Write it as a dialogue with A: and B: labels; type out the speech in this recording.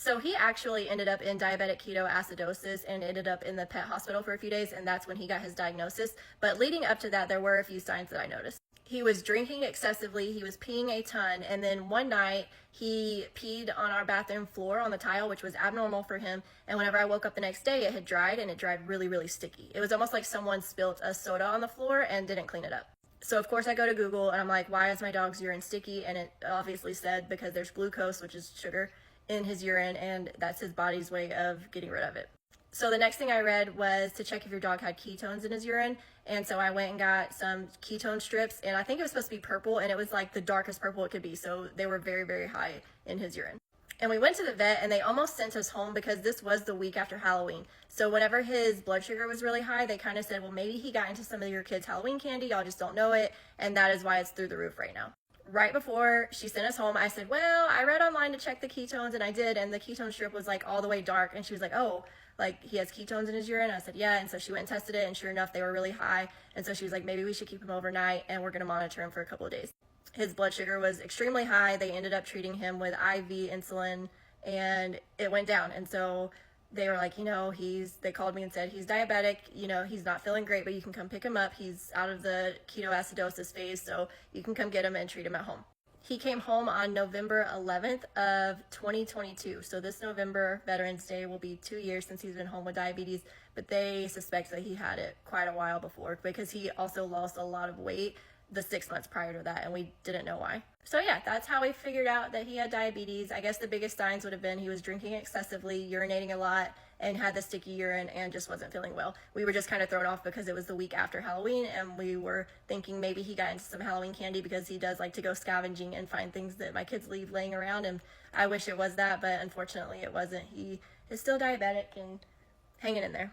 A: So he actually ended up in diabetic ketoacidosis and ended up in the pet hospital for a few days, and that's when he got his diagnosis. But leading up to that, there were a few signs that I noticed. He was drinking excessively, he was peeing a ton, and then one night he peed on our bathroom floor on the tile, which was abnormal for him. And whenever I woke up the next day, it had dried, and it dried really, really sticky. It was almost like someone spilt a soda on the floor and didn't clean it up. So of course I go to Google and I'm like, why is my dog's urine sticky? And it obviously said because there's glucose, which is sugar, in his urine, and that's his body's way of getting rid of it. So the next thing I read was to check if your dog had ketones in his urine. And so I went and got some ketone strips, and I think it was supposed to be purple, and it was like the darkest purple it could be. So they were very, very high in his urine. And we went to the vet, and they almost sent us home because this was the week after Halloween. So whenever his blood sugar was really high, they kind of said, well, maybe he got into some of your kids' Halloween candy. Y'all just don't know it. And that is why it's through the roof right now. Right before she sent us home, I said, well, I read online to check the ketones, and I did, and the ketone strip was like all the way dark. And she was like, oh, like he has ketones in his urine? I said, yeah. And so she went and tested it, and sure enough, they were really high. And so she was like, maybe we should keep him overnight, and we're going to monitor him for a couple of days. His blood sugar was extremely high. They ended up treating him with IV insulin, and it went down. And so they were like, they called me and said, he's diabetic, he's not feeling great, but you can come pick him up. He's out of the ketoacidosis phase, so you can come get him and treat him at home. He came home on November 11th of 2022. So this November, Veterans Day, will be 2 years since he's been home with diabetes, but they suspect that he had it quite a while before because he also lost a lot of weight the 6 months prior to that, and we didn't know why. So yeah, that's how we figured out that he had diabetes. I guess the biggest signs would have been he was drinking excessively, urinating a lot, and had the sticky urine and just wasn't feeling well. We were just kind of thrown off because it was the week after Halloween, and we were thinking maybe he got into some Halloween candy because he does like to go scavenging and find things that my kids leave laying around, and I wish it was that, but unfortunately it wasn't. He is still diabetic and hanging in there.